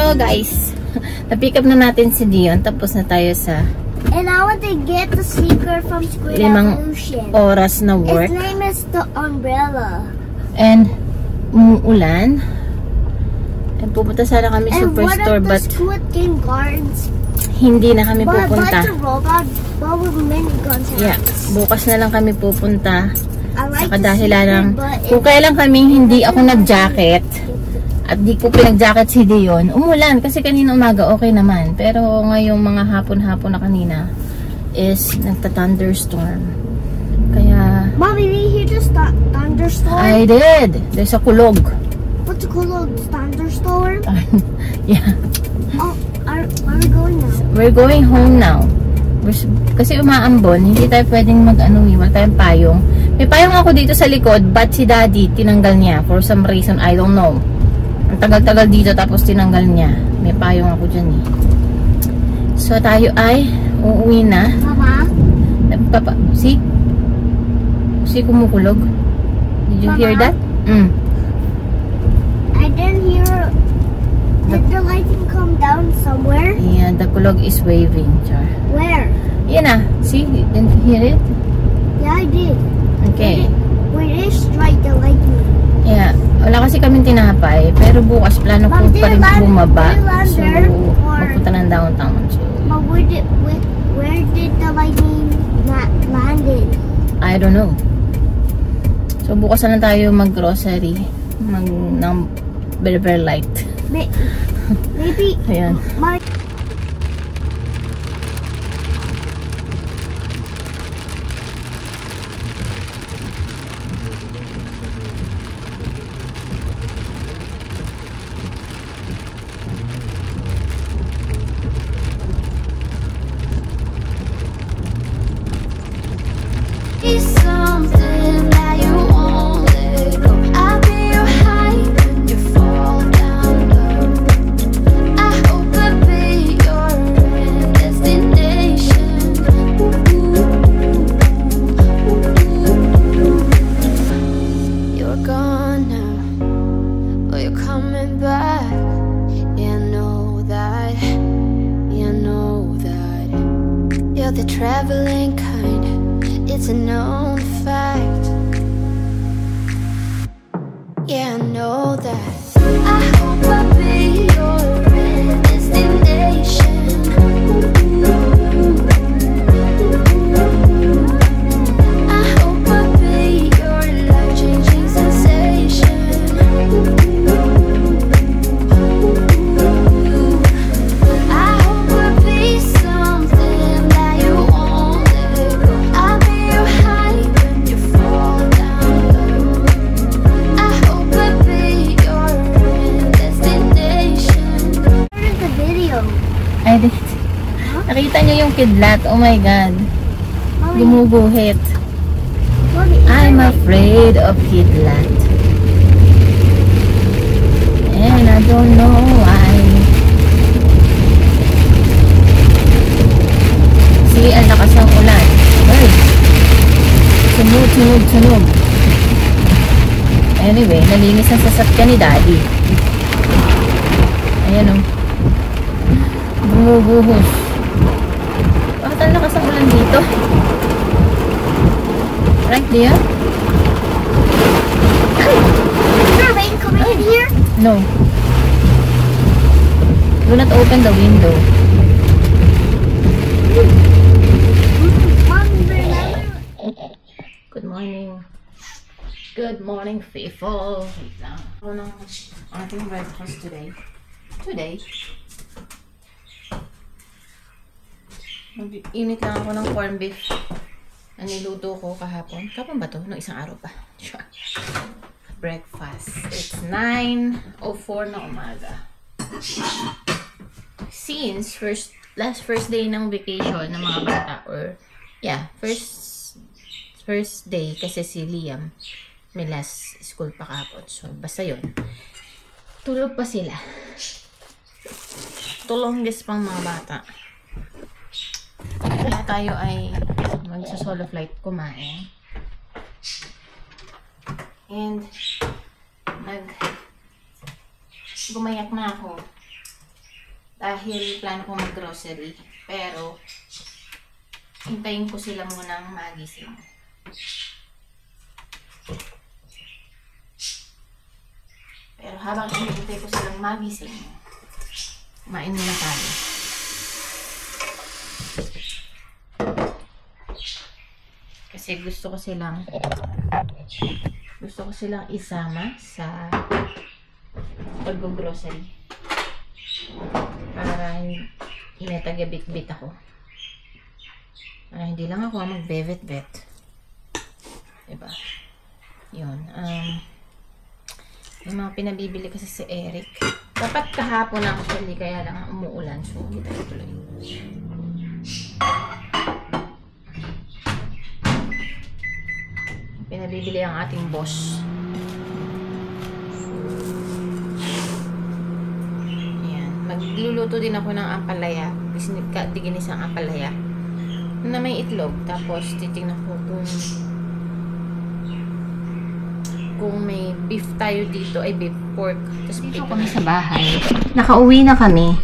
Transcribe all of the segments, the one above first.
So guys, na-pick up na natin si Dion. Tapos na tayo sa and I want to get the sneaker from Squid Evolution. Oras na work. Its name is the Umbrella. And umuulan. And pupunta sana kami Superstore, but Squid Game guards? Hindi na kami pupunta. But the robot, what would miniguns have? Yeah, bukas na lang kami pupunta. Like sa kadahilan ng kung kailan kaming hindi ako nag-jacket at di ko pinag-jacket si Dion, umulan kasi kanina umaga okay naman, pero ngayong mga hapon-hapon na kanina is nagta-thunderstorm. Kaya Mommy, did you hear the thunderstorm? I did. There's a kulog. What's a kulog? Thunderstorm? Yeah. Oh, are we going now? We're going home now. Kasi umaambon, hindi tayo pwedeng mag-ano, wala tayong payong. May payong ako dito sa likod, but si Daddy tinanggal niya for some reason, I don't know. Ang tagal-tagal dito tapos tinanggal niya. May payong ako dyan eh. So tayo ay uuwi na. Mama? See? See kumukulog? Did you hear that? I didn't hear. Did the lighting come down somewhere? Yeah, the kulog is waving. Char. Where? Yan na. See? Didn't you hear it? Yeah, I did. Okay. Where it strike the lightning? Yeah. Wala kasi kaming tinapay. Pero bukas plano ko pa rin bumaba. So, magpunta ng downtown. So, but where did the lightning landed? I don't know. So, bukas na lang tayo mag-grocery. Ng Bear Light. Maybe. Ayan. Something that you won't let go. I'll be your high when you fall down low. I hope I'll be your destination. You're gone now, but you're coming back. Yeah, I know that. Yeah, I know that. You're the traveling kind. It's a known fact. Yeah, I know that. I hope I'll be your destination. I hope I'll be your life-changing sensation. I hope I'll be something that you won't let go. I'll be your high when you fall down low. I hope I'll be your destination. Where is the video? I did. Nakita niyo yung kidlat? Oh my God. Gumuguhit. Mommy, I'm afraid of kidlat. And I don't know why. See, ang lakas ng ulan. Ay! Sunog. Anyway, nalinis ang sasakyan ni Daddy. Ayan o. Bumubuhos. Bakit ang lakas ng ulan dito? Right there? is there rain coming in here? No. Do not open the window. Mommy, remember? Good morning. Good morning, people. Wait lang. Ako ng ating breakfast today. Mag-init lang ako ng corned beef na niluto ko kahapon. Kapon ba to? No, isang araw pa. Sure. Breakfast. It's 9:04 na umaga. Since first day ng vacation ng mga bata, or yeah, first day kasi si Liam may last school pa kapot. So, basta yun. Tulog pa sila. Tulongges pang mga bata. Kaya tayo ay magsa-solo flight kumain. And gumayak na ako. Dahil plano ko mag-grocery. Pero, hintayin ko sila munang magising. Pero habang hinihintay ko silang magising, kumain muna tayo. Kasi gusto ko silang isama sa pag-grocery. Para hindi taga-bit-bit ako. Hindi lang ako magbe-vet-vet. Diba? Yun. Yung mga pinabibili kasi si Eric. Dapat kahapon actually, kaya lang umuulan. So, hindi tayo tuloy. Pinabibili ang ating boss. Magluluto din ako ng ampalaya. Ginisang ampalaya. Na may itlog. Tapos, titignan ko kung may beef tayo dito. Ay, beef pork. Tapos, dito kami sa bahay. Nakauwi na kami.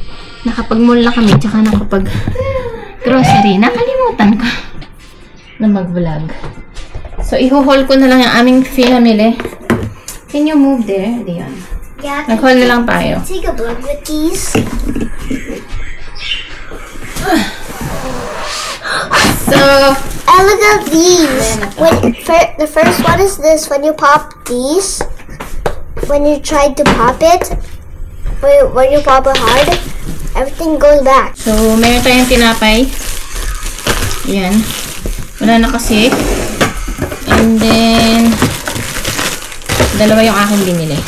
Nakapag-mall na kami. Tsaka nakapag-grocery. Nakalimutan ko na mag-vlog. So, iho-haul ko na lang yung aming pinamili. Can you move there? Diyan. Yeah, nag-haul na lang tayo. Take a vlog with these. So, look at these. The first one is this. When you pop these, when you try to pop it, when you pop it hard, everything goes back. So, meron tayong tinapay. Yan. Wala na kasi. And then, dalawa yung aking binili.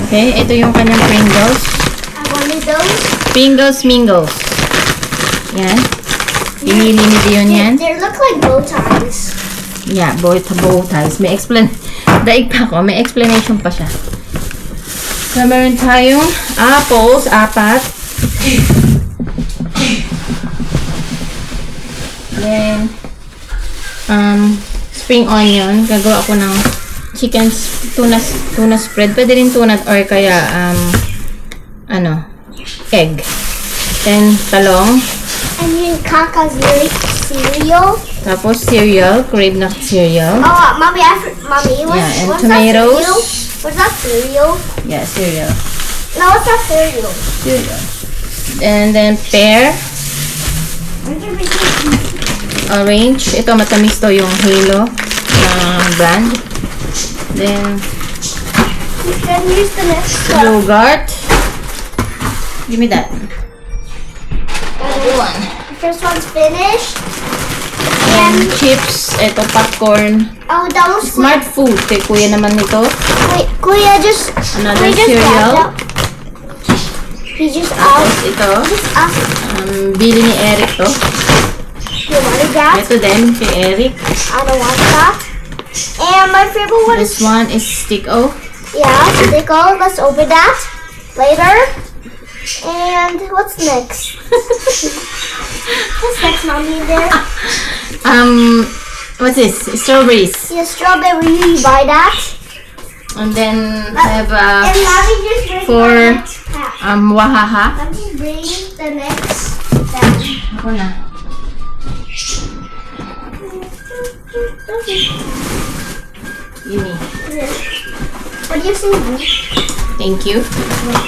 Okay, ito yung kanyang Pringles. I wanted those. Pringles Mingles. Yan. Pinili ni Dion yan. They look like bow ties. Yeah, bow ties. May daig pa ako. May explanation pa siya. So, meron tayong apples, 4. Then, spring onion. Gagawa ako ng chicken tuna spread. Pwede rin tuna or kaya egg. Then talong. And then Kaka's cereal. Tapos cereal, crave nut cereal. Oh, mommy, what's and what's tomatoes. That cereal? What's that cereal? Yeah, cereal. No, what's that cereal? Cereal. And then pear, orange. Ito matamis to yung Halo brand. Then here's the next one. yogurt. Give me that. One. The first one's finished. And chips. Ito popcorn. Oh, that was Smart food. Kay kuya naman nito. Wait, Kuya just. Another Kuya just cereal. grabbed that. He just asked. Ito. Asked. Bili ni Eric to. You wanted that? Ito din kay Eric. I don't want that. And my favorite one This is. one is Stick-O. Yeah, Stick-O. Let's open that later. And what's next? What's next, mommy? There. What's this? Strawberries. Yeah, strawberry. You buy that. And then have And mommy just bring for the next pack. Wahaha. Mommy bring the next pack. Ako na. Yumi. What do you see? Thank you.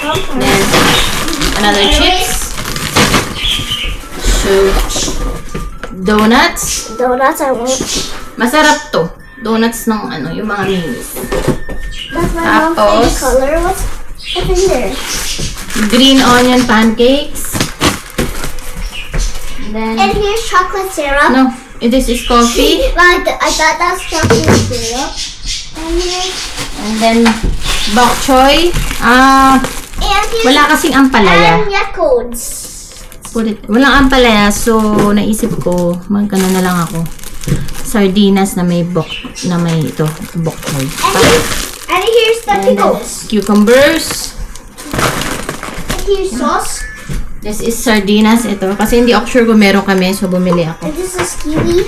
Welcome. Then another chips. So donuts. Donuts I want. Masarap to. Donuts ng yung mga minis. That's my mom's favorite Tapos, color. What's in there? Green onion pancakes. And Then here's chocolate syrup. no, this is coffee. But I thought that's chocolate syrup. And here's And then bok choy. and here's Wala kasing ampalaya. and Yakults. Walang ampalaya, so naisip ko magkano na lang ako. Sardinas na may bok choy. And here's the And then pickles. cucumbers. And here's sauce. This is sardinas ito. Kasi hindi ako sure kung meron kami, so bumili ako. And this is kiwi.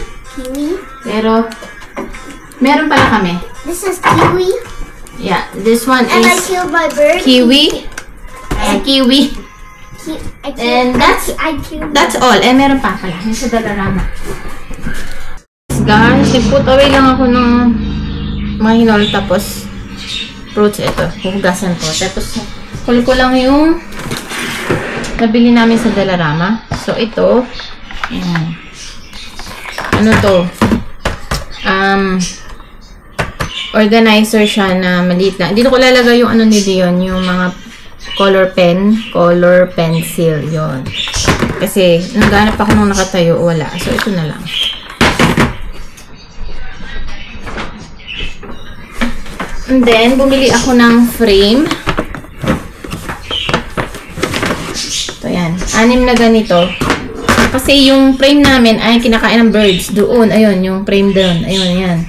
Pero, meron pala kami. This is kiwi. Yeah, this one And I is killed my bird. kiwi. Kiwi. And that's all. Eh, meron pa pala. Yung sa Dollarama. Guys, nag-put away lang ako ng mga hinol. Tapos, fruits ito. Huhugasan ko. Tapos, kull ko lang yung nabili namin sa Dollarama. So, ito. Ano to? Organizer siya na maliit lang. Dito ko lalagay yung ano ni Dion, yung mga color pencil, yon. Kasi, naghanap ako nung nakatayo, wala. So, ito na lang. And then, bumili ako ng frame. Ito, yan. 6 na ganito. Kasi yung frame namin ay kinakain ng birds. Doon, ayun, yung frame doon. Ayun, yan.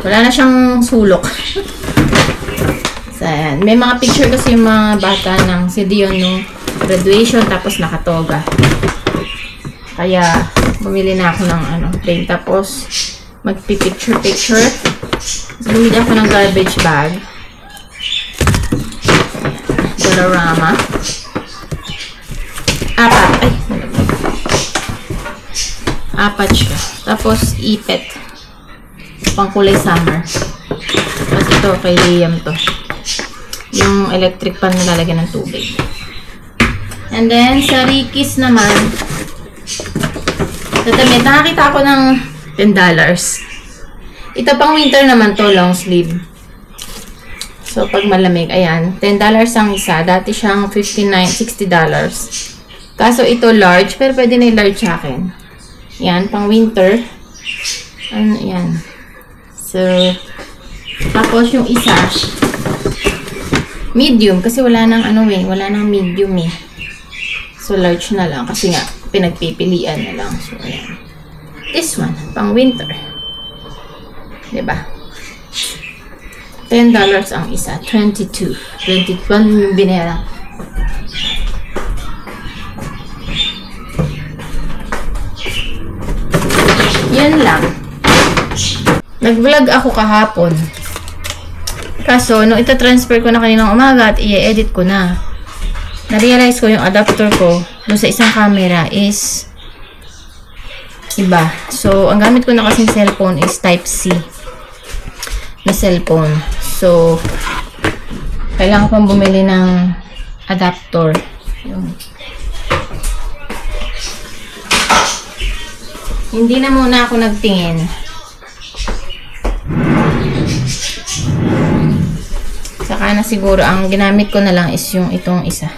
Wala na siyang sulok. So, ayan. May mga picture kasi yung mga bata ng si Dion nung graduation, tapos nakatoga. Kaya, bumili na ako ng frame. Tapos, magpipicture-picture. Bumili ako ng garbage bag. Dollarama. 4 siya. Tapos, ipet. Pangkulay summer. Tapos ito, kay Liam to. Yung electric pan na lalagyan ng tubig. And then, sa Ricky's naman, tatamit. Nakakita ako ng $10. Ito pang winter naman to, long sleeve. So, pag malamig, ayan. $10 ang isa. Dati siyang $60. Kaso ito large, pero pwede na yung large sa akin. Yan, pang winter. Ano, yan. So, tapos yung isa, medium. Kasi wala nang wala nang medium eh. So, large na lang. Kasi nga, pinagpipilian na lang. So, ayan. This one, pang winter. Diba? $10 ang isa. 22 yung binayaran. Yan lang. Nag-vlog ako kahapon. Kaso, nung ita-transfer ko na kaninang umaga at i-edit ko na, na-realize ko yung adapter ko dun sa isang camera is iba. So, ang gamit ko na kasing cellphone is Type-C na cellphone. So, kailangan kong bumili ng adapter. Yun. Hindi na muna ako nagtingin. Saka na siguro, ang ginamit ko na lang is yung itong isa.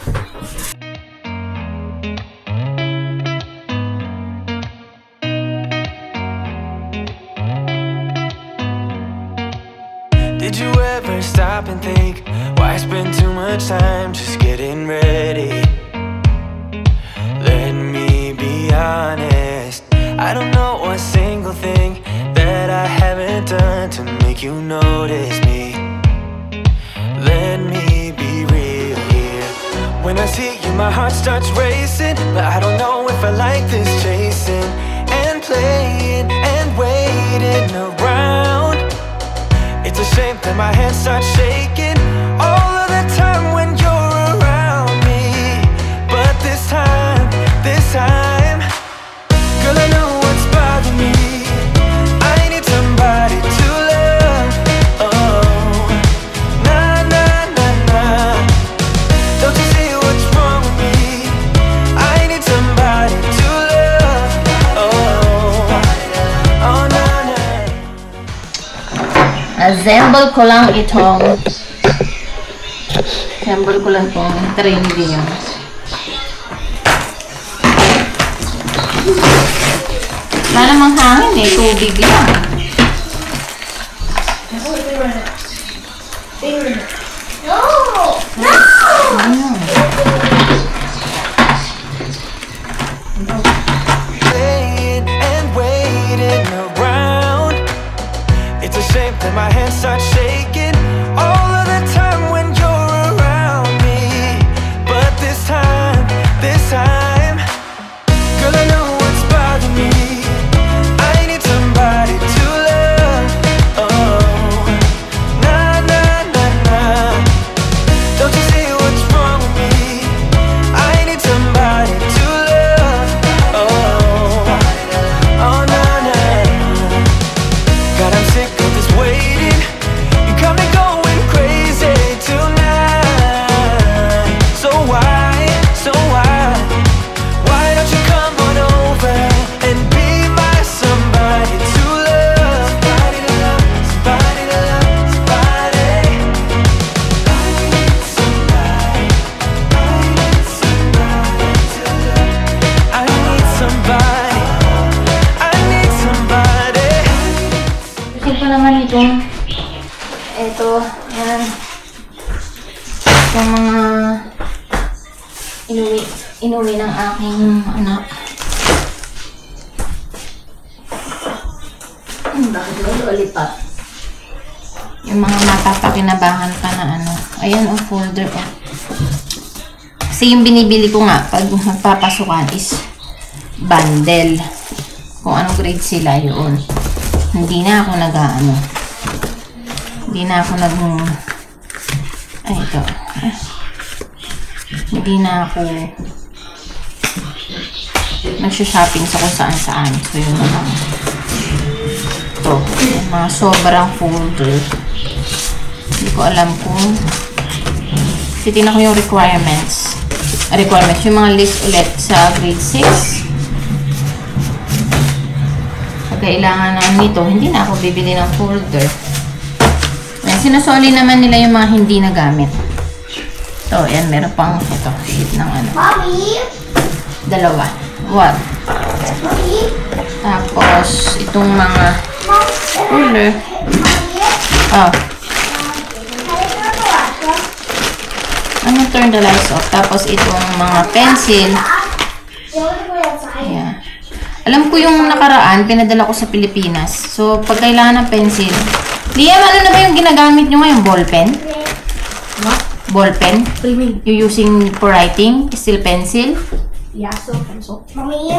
Did you ever stop and think, why spend too much time just getting ready? Let me be honest, I don't know a single thing that I haven't done to make you notice me. Let me be real here. When I see you, my heart starts racing, but I don't know if I like this chasing and playing and waiting around. It's a shame that my hands start shaking all of the time when you're around me. But this time, girl, I know what's bothering me. I need somebody to love. Oh, nah, nah, nah, nah. Don't you see what's wrong with me? I need somebody to love. Oh, oh, nah, nah. Assemble ko lang itong train din yun. Wala namang hangin eh, tubig lang. No! No! Playing and waiting around. It's a shame that my hands start shaking all of the time when you're around me. But this time, girl, I know what's bothering me. I need somebody to love. Oh, nah, nah, nah, nah. ko naman itong yan. Itong mga inuwi ng aking anak. Bakit ulit-ulit yung mga mapapakinabangan pa na ano. Ayan ang folder. Kasi yung binibili ko nga pag magpapasukan is bundle. Kung anong grade sila yun. Hindi na ako nag-ano. Hindi na ako ay, ito. Hindi na ako nagsha-shopping sa kung saan-saan. So, yun naman. Ito. Yung mga sobrang folder. Hindi ko alam kung titignan ko yung requirements. Yung mga list ulit sa grade 6. Pag kailangan na nito, hindi na ako bibili ng folder. Ayan, sinusoli naman nila yung mga hindi nagamit. So, ayan, meron pang ito, sheet ng ano. Mommy! Dalawa. What? Mommy! Tapos, itong mga folder. Oh. I'm gonna turn the lights off. Tapos, itong mga pencil. Ayan. Alam ko yung nakaraan, pinadala ko sa Pilipinas. So, pag kailangan ng pencil. Liam, ano na ba yung ginagamit nyo ngayon? Ballpen? What? Ballpen? What do you mean? You using for writing? Still pencil? Yeah, still pencil. Mommy!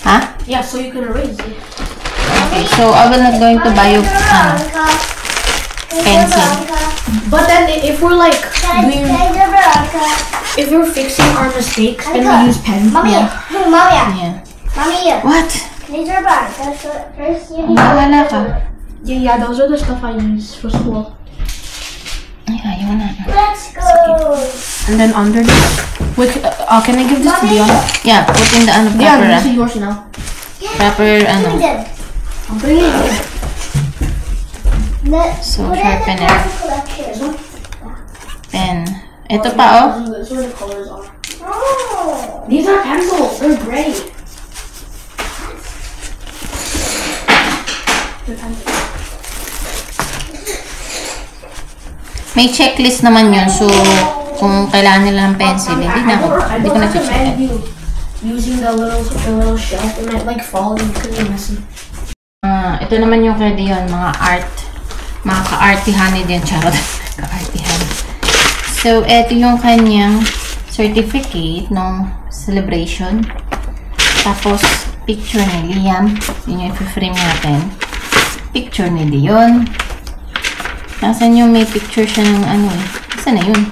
Huh? Yeah, so you can erase it. Okay, so I will not going to buy you pencil. But then if we're like doing, if we're fixing our mistakes, then we use pen. Mommy! Yeah. Mommy! Yeah. Mommy! What? Laser bar. That's what first you need. Bahala ka. Yeah, those are the stuff I use for school. Ay, ayaw na. Let's go. And then underneath, wait, can I give this to Dion? Yeah, put in the ano, Yeah, proper, this is yours now. proper ano. I'm bringing it. So, sharpener. Pen. Ito pa, oh. Those are the colors are. Oh. These are pencils. They're gray. They're pencils. May checklist naman yun. So, kung kailangan nila ng pencil, hindi ko na check. recommend you using the little shelf. It might like fall and could be messy. Ito naman yung kaya yun, mga art. Mga ka-artihan din, charot. Ka-artihan. So, ito yung kanyang certificate ng celebration. Tapos, picture ni Liam. Yun yung i-frame natin. Picture ni Dion. Nasaan yung may picture siya ng ano eh. Saan na yun?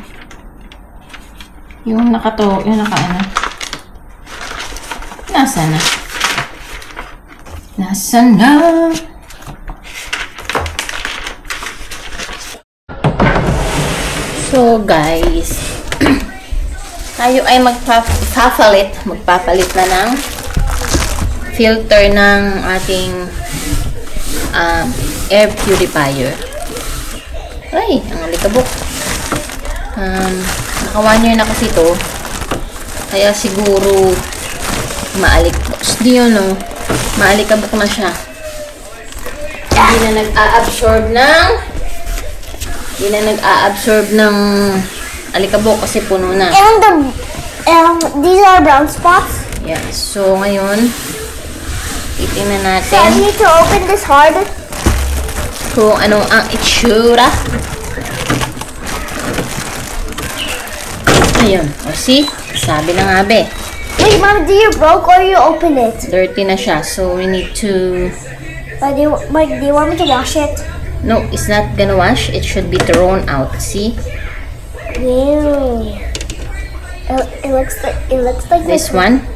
Yung yung naka-ano. Nasaan na? Nasaan na? So guys, tayo ay magpapalit na ng filter ng ating air purifier. Ay, ang alikabok. Naka 1 year na kasi ito. Kaya siguro maalikabok. Di yun, no? Maalikabok na siya. Hindi na nag-a-absorb ng alikabok kasi puno na. And these are brown spots. Yeah. So, ngayon, titingnan So I natin need to open this hard. kung ano ang itsura. Ayun. O, see? Sabi na nga, be. Wait, Mom, do you broke or you open it? Dirty na siya. So, we need to... Do you want me to wash it? No, it's not gonna wash. It should be thrown out. See? Ew. It looks like This one?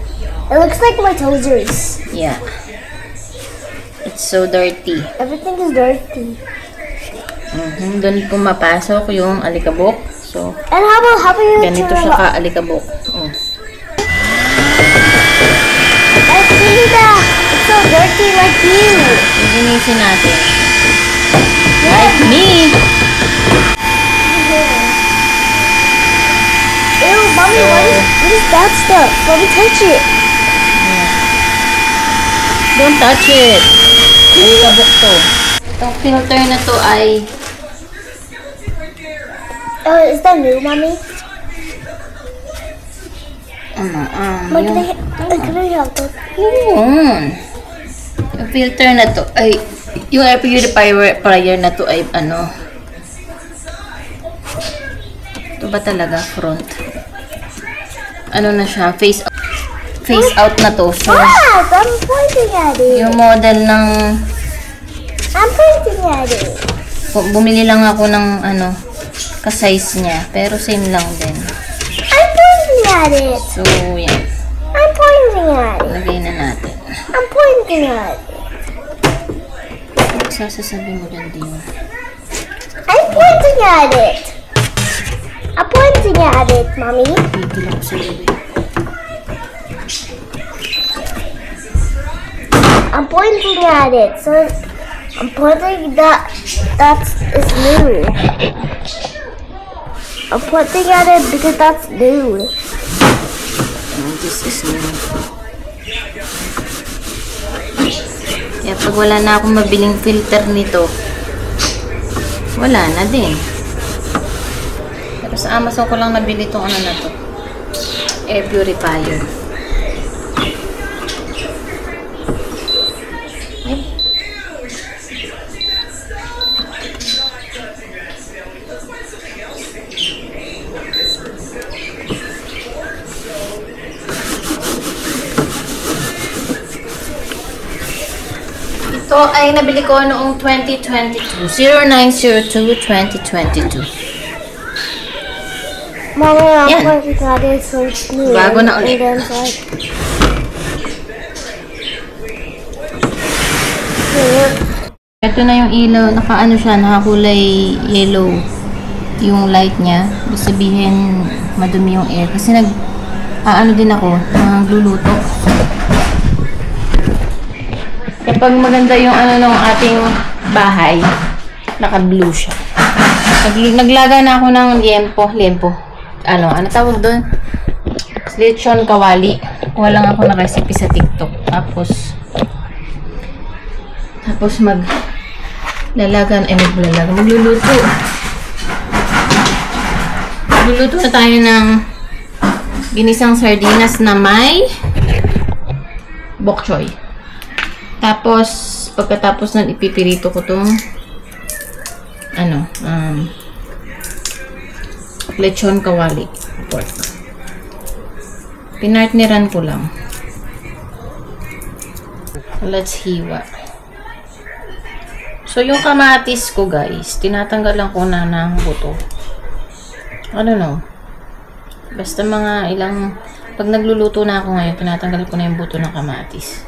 It looks like my toes. Yeah. It's so dirty. Everything is dirty. Doon pumapasok yung alikabok. So, And how about you ganito turn siya it off? ka-alikabok. Oh. I see that. It's so dirty like you. Linisin natin. Like me! Ew, Mommy, what is that stuff? Let me touch it. Don't touch it. Alikabok to. Itong filter na to ay Oh, is that new, Mommy? yung, Can I help it? yun. Yung filter na to ay yung air purifier na to ay ano, ito ba talaga front? Ano na siya? Face out na to. So, Yes, I'm pointing at it. yung model ng I'm pointing at it. bumili lang ako ng ano, ka-size niya. Pero same lang din. I'm pointing at it. So, yan. I'm pointing at it. Lagay na natin. I'm pointing at it. Sasasabi mo dyan din. I'm pointing at it. I'm pointing at it, Mommy. Pigil ako sa iyo. I'm pointing at it. So I'm pointing that is new. I'm pointing at it because that's new. This is new. Kaya pag wala na akong mabiling filter nito, wala na din. Pero sa Amazon ko lang nabili itong ano na to. Air purifier. Ay. Ito ay nabili ko noong 2022. 09/02/2022. Mommy, I'm Yan. pointing at it so it's new. Bago na ulit. And then it's like, Ito na yung ilaw. Nakaano siya, nakakulay yellow yung light niya. Ibig sabihin, madumi yung air. Kasi ano din ako, nagluluto. Kapag maganda yung ano ng ating bahay, naka-blue siya. Naglaga na ako ng liempo. Ano tawag doon? Lechon kawali. Kuha lang ako ng recipe sa TikTok. Tapos magluluto. Magluluto na tayo ng ginisang sardinas na may bok choy. Tapos, pagkatapos nun, ipipirito ko itong lechon kawali pork. Pinartneran ko lang. Let's hiwa. So, yung kamatis ko, guys, tinatanggalan ko na ng buto. I don't know. Basta mga pag nagluluto na ako ngayon, tinatanggal ko na yung buto ng kamatis.